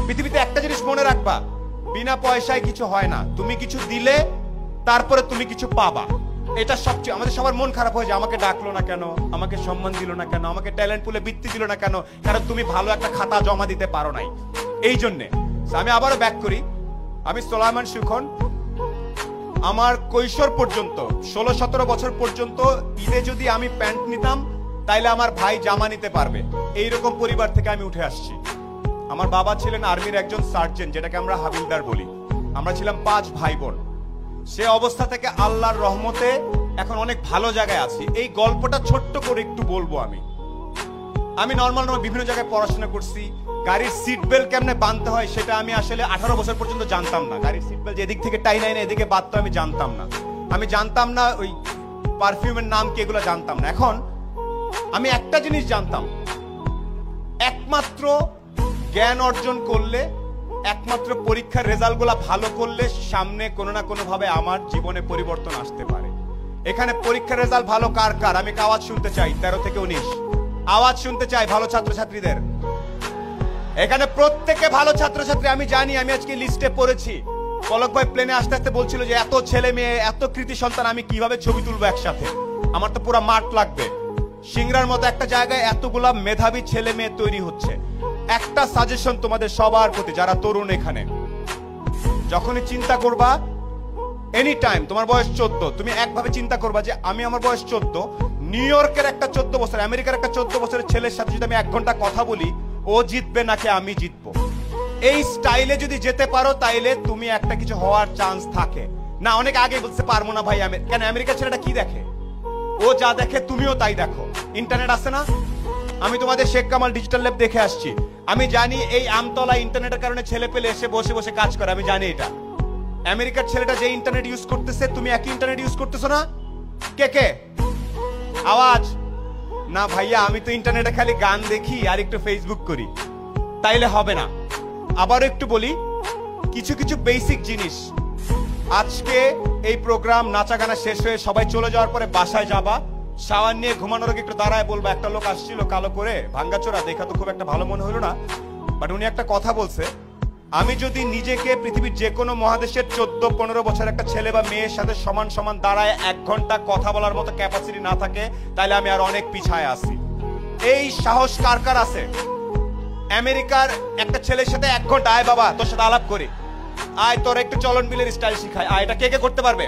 পৃথিবীতে একটা জিনিস মনে রাখবা, বিনা পয়সায় কিছু হয় না। তুমি কিছু দিলে তারপরে তুমি কিছু পাবা। এটা সবচেয়ে আমাদের সবার মন খারাপ হয়ে যায়, আমাকে ডাকলো না কেন, আমাকে সম্মান দিল না কেন, আমাকে ট্যালেন্ট পুলে বৃত্তি দিল না কেন, কারণ তুমি ভালো একটা খাতা জমা দিতে পারো নাই। এই জন্যে আমি আবারও ব্যাক করি, আমি সোলায়মান সুখন। আমার কৈশোর পর্যন্ত 16-17 বছর পর্যন্ত ঈদে যদি আমি প্যান্ট নিতাম তাইলে আমার ভাই জামা নিতে পারবে, এইরকম পরিবার থেকে আমি উঠে আসছি। আমার বাবা ছিলেন আর্মির একজন সার্জেন্ট, যেটাকে আমরা হাবিলদার বলি। আমরা ছিলাম 5 ভাই বোন। সে অবস্থা থেকে আল্লাহর রহমতে এখন অনেক ভালো জায়গায় আছি। এই গল্পটা ছোট্ট করে একটু বলবো। আমি নর্মাল বিভিন্ন জায়গায় পড়াশোনা করছি। গাড়ির সিট বেল্ট কেমনে বাঁধতে হয় সেটা আমি আসলে 18 বছর পর্যন্ত জানতাম না। গাড়ির সিট বেল্ট এদিক থেকে টাই নাই না এদিকে বাঁধতে আমি জানতাম না। আমি জানতাম না ওই পারফিউমের নাম কি, এগুলো জানতাম না। এখন আমি একটা জিনিস জানতাম, একমাত্র জ্ঞান অর্জন করলে, একমাত্র পরীক্ষার রেজাল্টগুলো ভালো করলে সামনে কোনো না কোনো ভাবে আমার জীবনে পরিবর্তন আসতে পারে। এখানে পরীক্ষার রেজাল্ট ভালো কার কার আমি আওয়াজ শুনতে চাই। 13 থেকে 19 আওয়াজ শুনতে চাই ভালো ছাত্রছাত্রীদের। এখানে প্রত্যেকে ভালো ছাত্রছাত্রী আমি জানি। আমি আজকে লিস্টে পড়েছি, পলক ভাই প্লেনে আসতে আসতে বলছিল যে এত ছেলে মেয়ে, এত কৃতি সন্তান আমি কিভাবে ছবি তুলবো একসাথে, আমার তো পুরো মাঠ লাগবে। সিংড়ার মতো একটা জায়গায় এতগুলা মেধাবী ছেলে মেয়ে তৈরি হচ্ছে। একটা সাজেশন তোমাদের সবার প্রতি, যারা তরুণ, এখানে যখনই চিন্তা করবা, এনি টাইম, তোমার বয়স 14, তুমি একভাবে চিন্তা করবা যে আমি, আমার বয়স 14, নিউ ইয়র্কের একটা 14 বছর, আমেরিকার একটা 14 বছরের ছেলের সাথে যদি আমি 1 ঘন্টা কথা বলি, ও জিতবে নাকি আমি জিতবো, এই স্টাইলে যদি যেতে পারো তাইলে তুমি একটা কিছু হওয়ার চান্স থাকে। না, অনেক আগে বলতে পারবো না ভাই, কেন, আমেরিকার ছেলেটা কি দেখে, ও যা দেখে তুমিও তাই দেখো। ইন্টারনেট আছে না, আমি তোমাদের শেখ কামাল ডিজিটাল ল্যাব দেখে আসছি। আমি জানি এই আমতলা ইন্টারনেটের কারণে ছেলে পেলে এসে বসে বসে কাজ করে, আমি জানি এটা। আমেরিকার ছেলেটা যে ইন্টারনেট ইউজ করতেছে, তুমি একই ইন্টারনেট ইউজ করতেছো না? কে কে আওয়াজ? না ভাইয়া, আমি তো ইন্টারনেটে খালি গান দেখি আর একটু ফেসবুক করি, তাইলে হবে না। আবার একটু বলি কিছু কিছু বেসিক জিনিস। আজকে এই প্রোগ্রাম নাচা গানা শেষ হয়ে সবাই চলে যাওয়ার পরে বাসায় যাবা, শাওয়ার নিয়ে ঘুমানোর আগে একটু দাঁড়ায় বলবা, একটা লোক আসছিল কালো করে, ভাঙ্গাচোরা, দেখা তো খুব একটা ভালো মনে হলো না, বাট উনি একটা কথা বলছে, আমি যদি নিজেকে পৃথিবীর যে কোনো মহাদেশের 14-15 বছর একটা ছেলে বা মেয়ের সাথে সমান সমান দাঁড়ায় 1 ঘন্টা কথা বলার মতো ক্যাপাসিটি না থাকে, তাহলে আমি আর অনেক পিছায় আছি। এই সাহস কার কার আছে? আমেরিকার একটা ছেলের সাথে 1 ঘন্টা, আয় বাবা তোর সাথে আলাপ করি, আয় তোর একটু চলন বিলের স্টাইল শিখায়, আয়, এটা কে কে করতে পারবে?